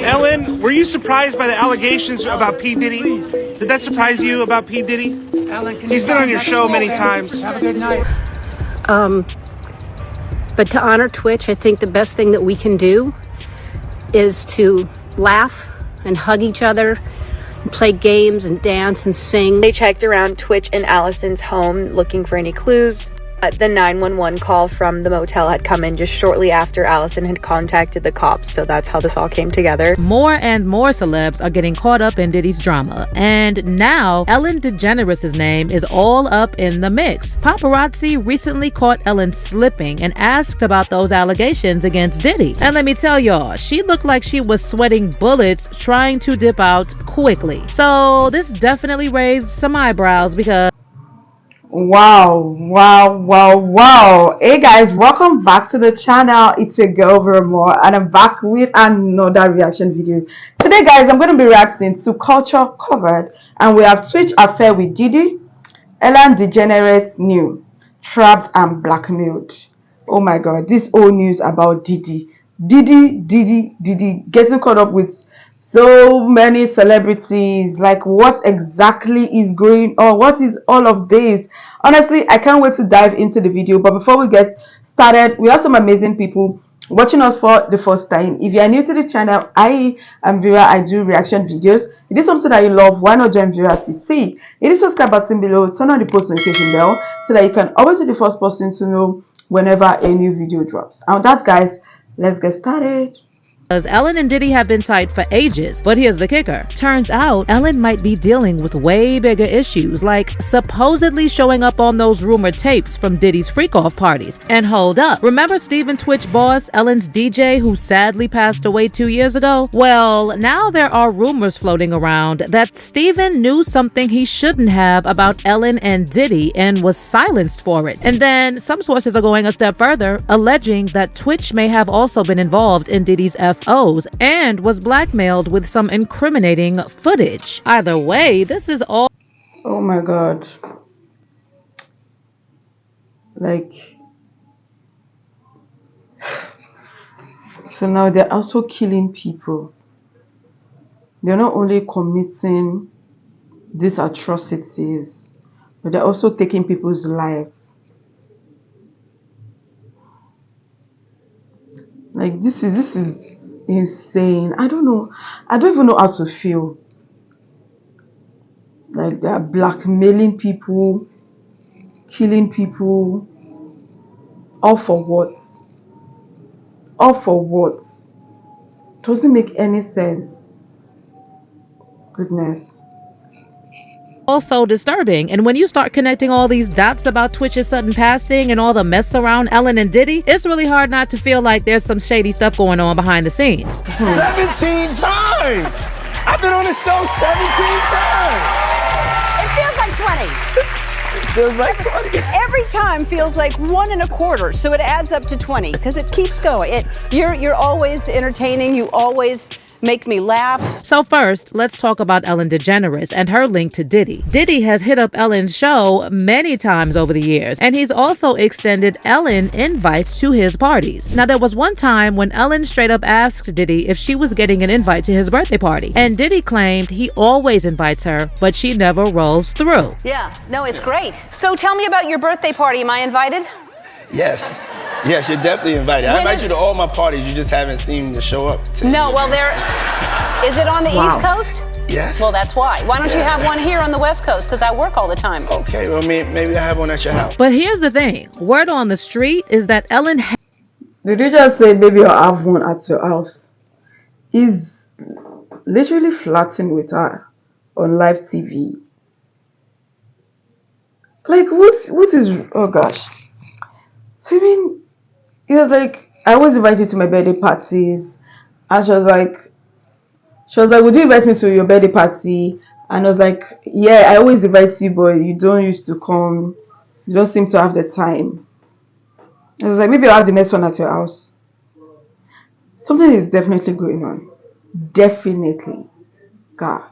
Ellen, were you surprised by the allegations about P. Diddy? Did that surprise you about P. Diddy? He's been on your show many times. Have a good night. But to honor Twitch, I think the best thing that we can do is to laugh and hug each other, and play games and dance and sing. They checked around Twitch and Allison's home looking for any clues. The 911 call from the motel had come in just shortly after Allison had contacted the cops, so that's how this all came together. More and more celebs are getting caught up in Diddy's drama, and now Ellen DeGeneres' name is all up in the mix. Paparazzi recently caught Ellen slipping and asked about those allegations against Diddy. And let me tell y'all, she looked like she was sweating bullets trying to dip out quickly. So this definitely raised some eyebrows because Wow. Hey guys, welcome back to the channel. It's your girl Vermore and I'm back with another reaction video. Today guys, I'm going to be reacting to Culture Covered, and we have Twitch affair with Diddy, Ellen DeGeneres new, trapped and blackmailed. Oh my god, this old news about Diddy getting caught up with so many celebrities. Like, what exactly is going on? What is all of this? Honestly, I can't wait to dive into the video. But before we get started, we have some amazing people watching us for the first time. If you are new to the channel, I am Vera. I do reaction videos. If it is something that you love, why not join Vera CT? Hit the subscribe button below, turn on the post notification bell so that you can always be the first person to know whenever a new video drops. And with that guys, let's get started. Ellen and Diddy have been tight for ages, but here's the kicker. Turns out Ellen might be dealing with way bigger issues, like supposedly showing up on those rumored tapes from Diddy's freak-off parties. And hold up, remember Steven Twitch boss, Ellen's DJ, who sadly passed away 2 years ago? Well, now there are rumors floating around that Steven knew something he shouldn't have about Ellen and Diddy and was silenced for it. And then some sources are going a step further, alleging that Twitch may have also been involved in Diddy's FOs and was blackmailed with some incriminating footage. Either way, this is all— oh my god. Like, so now they're also killing people. They're not only committing these atrocities, but they're also taking people's life. Like, this is insane. I don't even know how to feel. Like, they're blackmailing people, killing people, all for what? Doesn't make any sense. Goodness. also disturbing. And when you start connecting all these dots about Twitch's sudden passing and all the mess around Ellen and Diddy, it's really hard not to feel like there's some shady stuff going on behind the scenes. 17 times! I've been on the show 17 times! It feels like 20. It feels like 20. Every time feels like 1 1/4, so it adds up to 20 because it keeps going. You're always entertaining. You always make me laugh. So first, let's talk about Ellen DeGeneres and her link to Diddy. Diddy has hit up Ellen's show many times over the years, and he's also extended Ellen invites to his parties. Now, there was one time when Ellen straight up asked Diddy if she was getting an invite to his birthday party, and Diddy claimed he always invites her, but she never rolls through. Yeah, no, it's great. So tell me about your birthday party. Am I invited? Yes. Yes, you're definitely invited. I invite you to all my parties. You just haven't seen me show up. No, well, is it on the East Coast? Yes. Well, that's why. Why don't you have one here on the West Coast? Because I work all the time. Okay, well, maybe I have one at your house. But here's the thing. Word on the street is that Ellen— Did you just say maybe you'll have one at your house? He's literally flirting with her on live TV. Like, what is, oh gosh. So I mean, it was like, I always invite you to my birthday parties, and she was like, would you invite me to your birthday party? And I was like, yeah, I always invite you, but you don't used to come. You don't seem to have the time. I was like, maybe I'll have the next one at your house. Something is definitely going on. Definitely. God.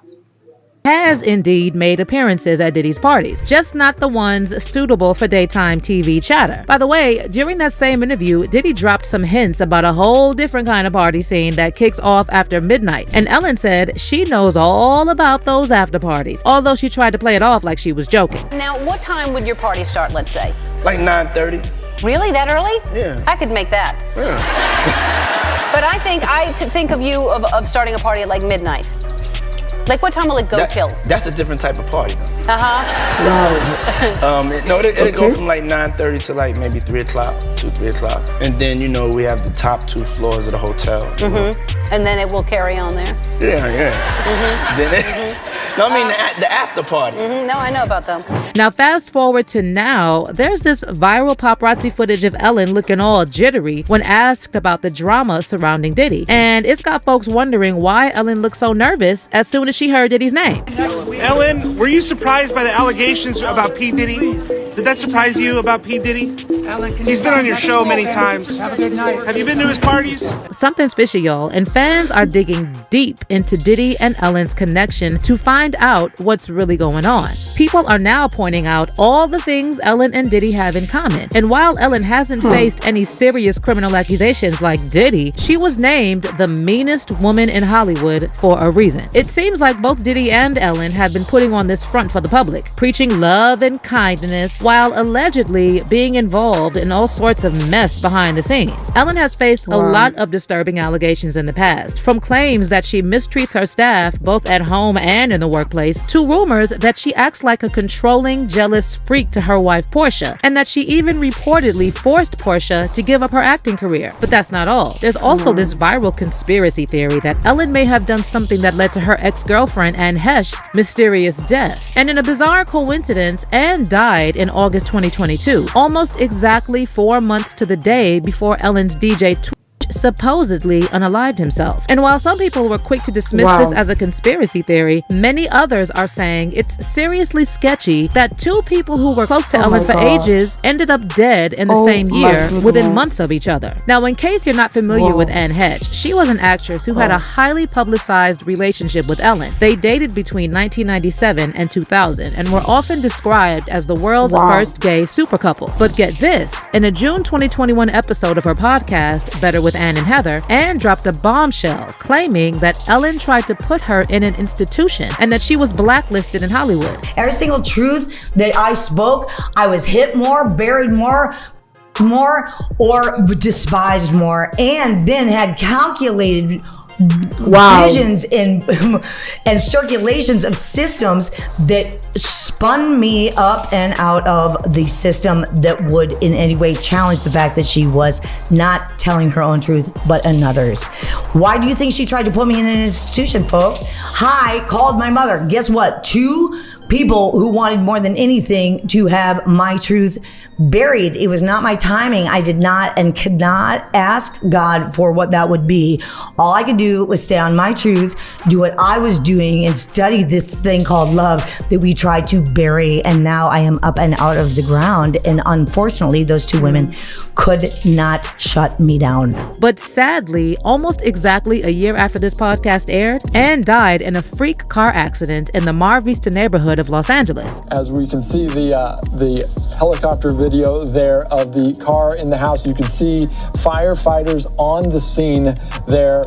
has indeed made appearances at Diddy's parties, just not the ones suitable for daytime TV chatter. By the way, during that same interview, Diddy dropped some hints about a whole different kind of party scene that kicks off after midnight, and Ellen said she knows all about those after parties, although she tried to play it off like she was joking. Now, what time would your party start, let's say? Like 9:30. Really? That early? Yeah. I could make that. Yeah. But I could think of you of starting a party at like midnight. Like, what time will it go till? That's a different type of party. Uh-huh. Wow. It'll go from like 9:30 to like maybe 3 o'clock, 3 o'clock. And then, we have the top 2 floors of the hotel. And then it will carry on there. Yeah. Then no, I mean the after party. No, I know about them. Now, fast forward to now, there's this viral paparazzi footage of Ellen looking all jittery when asked about the drama surrounding Diddy. And it's got folks wondering why Ellen looked so nervous as soon as she heard Diddy's name. Ellen, were you surprised by the allegations about P. Diddy? Did that surprise you about P. Diddy? He's been on your show many times. Have you been to his parties? Something's fishy, y'all, and fans are digging deep into Diddy and Ellen's connection to find out what's really going on. People are now pointing out all the things Ellen and Diddy have in common. And while Ellen hasn't faced any serious criminal accusations like Diddy, she was named the meanest woman in Hollywood for a reason. It seems like both Diddy and Ellen have been putting on this front for the public, preaching love and kindness while allegedly being involved in all sorts of mess behind the scenes. Ellen has faced a lot of disturbing allegations in the past, from claims that she mistreats her staff both at home and in the workplace, to rumors that she acts like a controlling, jealous freak to her wife Portia, and that she even reportedly forced Portia to give up her acting career. But that's not all. There's also this viral conspiracy theory that Ellen may have done something that led to her ex-girlfriend Anne Heche's mysterious death. And in a bizarre coincidence, Anne died in August 2022, almost exactly 4 months to the day before Ellen's DJ tWitch supposedly unalived himself. And while some people were quick to dismiss this as a conspiracy theory, many others are saying it's seriously sketchy that 2 people who were close to Ellen for ages ended up dead in the same year within months of each other. Now, in case you're not familiar with Anne Heche, she was an actress who had a highly publicized relationship with Ellen. They dated between 1997 and 2000 and were often described as the world's first gay super couple. But get this, in a June 2021 episode of her podcast, Better with Anne and Heather, Anne dropped a bombshell claiming that Ellen tried to put her in an institution and that she was blacklisted in Hollywood. Every single truth that I spoke, I was hit more, buried more, or despised more, and then had calculated visions and circulations of systems that spun me up and out of the system that would in any way challenge the fact that she was not telling her own truth but another's. Why do you think she tried to put me in an institution, folks? I called my mother. Guess what? 2 people who wanted more than anything to have my truth buried. It was not my timing. I did not and could not ask God for what that would be. All I could do was stay on my truth, do what I was doing, and study this thing called love that we tried to bury. And now I am up and out of the ground. And unfortunately, those 2 women could not shut me down. But sadly, almost exactly a year after this podcast aired, Anne died in a freak car accident in the Mar Vista neighborhood of Los Angeles. As we can see the helicopter video there of the car in the house, you can see firefighters on the scene there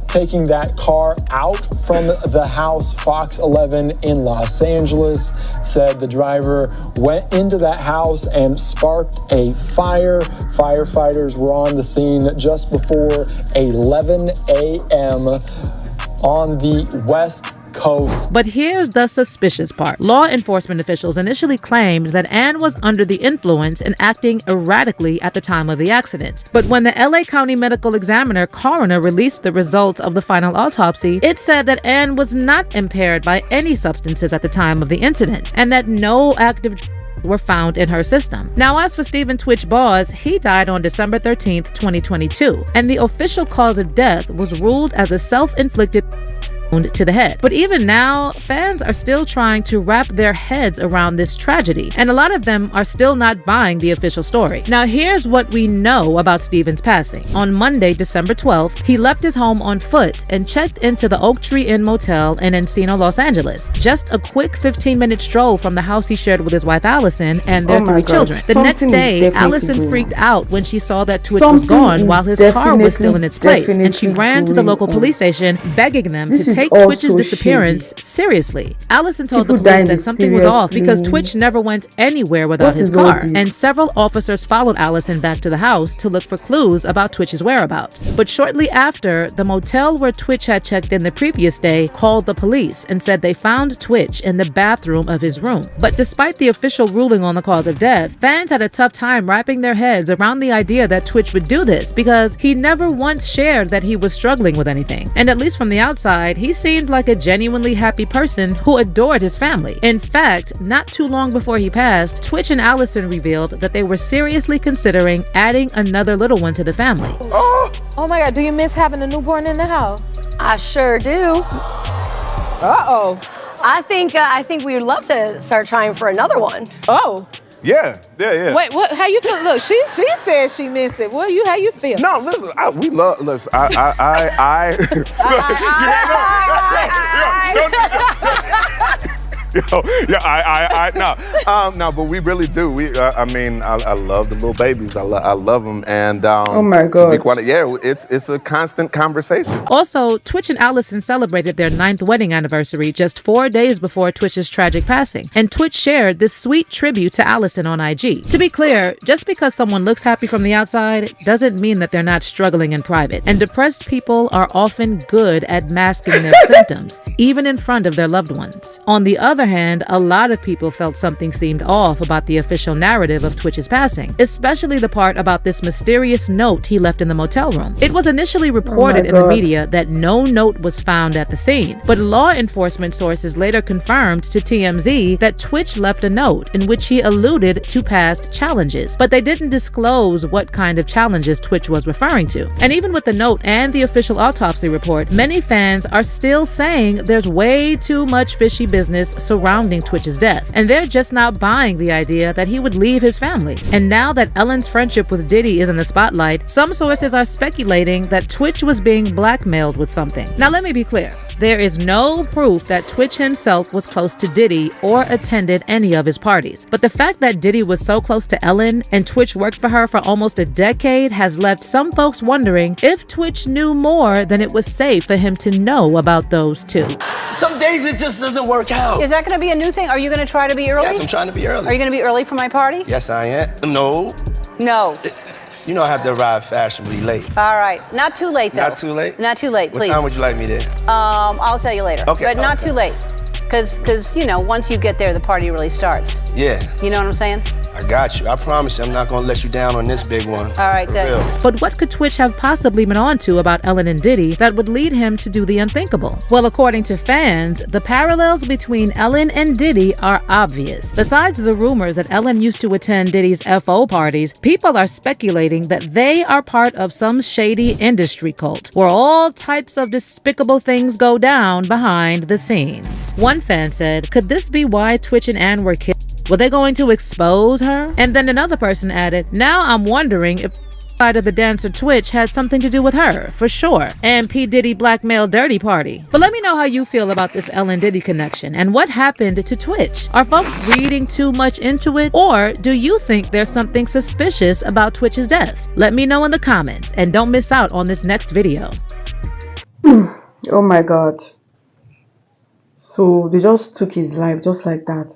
taking that car out from the house. Fox 11 in Los Angeles said the driver went into that house and sparked a fire. Firefighters were on the scene just before 11 a.m. on the West Coast. But here's the suspicious part. Law enforcement officials initially claimed that Anne was under the influence and acting erratically at the time of the accident. But when the LA County Medical Examiner coroner released the results of the final autopsy, it said that Anne was not impaired by any substances at the time of the incident and that no active were found in her system. Now, as for Stephen tWitch Boss, he died on December 13th, 2022, and the official cause of death was ruled as a self-inflicted to the head. But even now, fans are still trying to wrap their heads around this tragedy, and a lot of them are still not buying the official story. Now, here's what we know about Stephen's passing. On Monday, December 12th, he left his home on foot and checked into the Oak Tree Inn Motel in Encino, Los Angeles. Just a quick 15-minute stroll from the house he shared with his wife Allison and their 3 children. The next day, Allison freaked out when she saw that Twitch was gone while his car was still in its place, and she ran to the local police station begging them to take Twitch's disappearance seriously. Allison told the police that something was off because Twitch never went anywhere without his car, and several officers followed Allison back to the house to look for clues about Twitch's whereabouts. But shortly after, the motel where Twitch had checked in the previous day called the police and said they found Twitch in the bathroom of his room. But despite the official ruling on the cause of death, fans had a tough time wrapping their heads around the idea that Twitch would do this because he never once shared that he was struggling with anything. And at least from the outside, he seemed like a genuinely happy person who adored his family. In fact, not too long before he passed, Twitch and Allison revealed that they were seriously considering adding another little one to the family. Oh my God, do you miss having a newborn in the house? I sure do. Uh-oh. I think we would love to start trying for another one. Oh. Yeah. Wait, what? How you feel? Look, she said she missed it. How you feel? No, listen, we love. Listen, no, but we really do. I mean, I love the little babies. I love them, and oh my God, to be quite, it's a constant conversation. Also, Twitch and Allison celebrated their 9th wedding anniversary just 4 days before Twitch's tragic passing, and Twitch shared this sweet tribute to Allison on IG. To be clear, just because someone looks happy from the outside doesn't mean that they're not struggling in private, and depressed people are often good at masking their symptoms, even in front of their loved ones. On the other hand, a lot of people felt something seemed off about the official narrative of Twitch's passing, especially the part about this mysterious note he left in the motel room. It was initially reported in the media that no note was found at the scene, but law enforcement sources later confirmed to TMZ that Twitch left a note in which he alluded to past challenges, but they didn't disclose what kind of challenges Twitch was referring to. And even with the note and the official autopsy report, many fans are still saying there's way too much fishy business surrounding Twitch's death, and they're just not buying the idea that he would leave his family. And now that Ellen's friendship with Diddy is in the spotlight, some sources are speculating that Twitch was being blackmailed with something. Now let me be clear. There is no proof that Twitch himself was close to Diddy or attended any of his parties. But the fact that Diddy was so close to Ellen and Twitch worked for her for almost a decade has left some folks wondering if Twitch knew more than it was safe for him to know about those two. Some days it just doesn't work out. Is that going to be a new thing? Are you going to try to be early? Yes, I'm trying to be early. Are you going to be early for my party? Yes, I am. No. No. You know I have to arrive fashionably late. All right. Not too late, though. Not too late? Not too late, please. What time would you like me there? I'll tell you later. Okay. But not too late. Because, you know, once you get there, the party really starts. Yeah. You know what I'm saying? I got you. I promise you I'm not going to let you down on this big one. All right, good. But what could Twitch have possibly been onto about Ellen and Diddy that would lead him to do the unthinkable? Well, according to fans, the parallels between Ellen and Diddy are obvious. Besides the rumors that Ellen used to attend Diddy's FO parties, people are speculating that they are part of some shady industry cult where all types of despicable things go down behind the scenes. One fan said, "Could this be why Twitch and Ann were killed? Were they going to expose her?" And then another person added, "Now I'm wondering if the side of the dancer Twitch has something to do with her, for sure. And P. Diddy Blackmailed dirty party." But let me know how you feel about this Ellen Diddy connection and what happened to Twitch. Are folks reading too much into it, or do you think there's something suspicious about Twitch's death? Let me know in the comments, and don't miss out on this next video. Oh my God. So they just took his life just like that.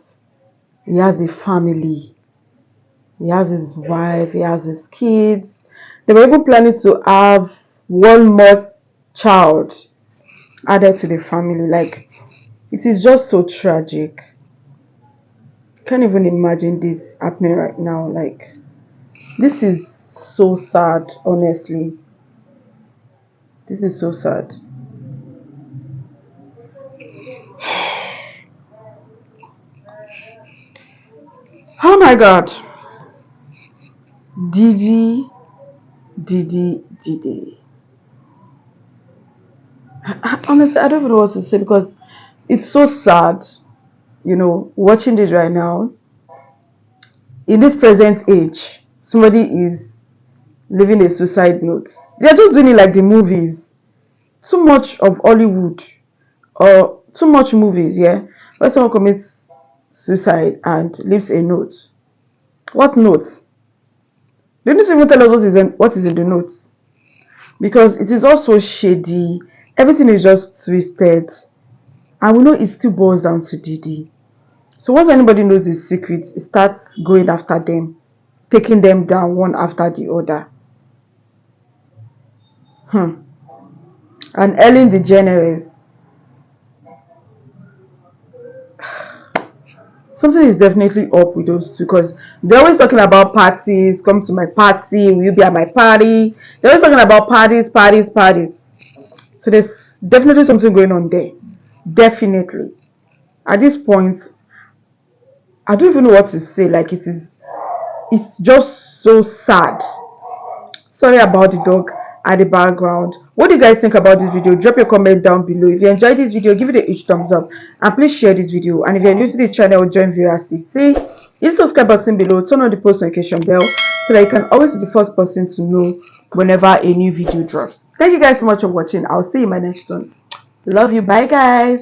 He has a family. He has his wife. He has his kids. They were even planning to have one more child added to the family. Like, it is just so tragic. Can't even imagine this happening right now. Like, this is so sad, honestly. This is so sad. Oh my God. Diddy. honestly, I don't even know what to say because it's so sad, you know, watching this right now. In this present age, somebody is leaving a suicide note. They're just doing it like the movies. Too much of Hollywood or too much movies, yeah, where someone commits suicide and leaves a note. What note? They don't even tell us what is in the notes, because it is also shady. Everything is just twisted, and we know it still boils down to Diddy. So once anybody knows his secrets, it starts going after them, taking them down one after the other. And Ellen DeGeneres, something is definitely up with those two, because they're always talking about parties. Come to my party, will you be at my party? They're always talking about parties. So there's definitely something going on there. Definitely. At this point, I don't even know what to say. Like, it's just so sad. Sorry about the dog at the background. What do you guys think about this video? Drop your comment down below. If you enjoyed this video, give it a huge thumbs up, and please share this video. And if you're new to the channel, join viewership. See, hit the subscribe button below, turn on the post notification bell so that you can always be the first person to know whenever a new video drops. Thank you guys so much for watching. I'll see you in my next one. Love you. Bye guys.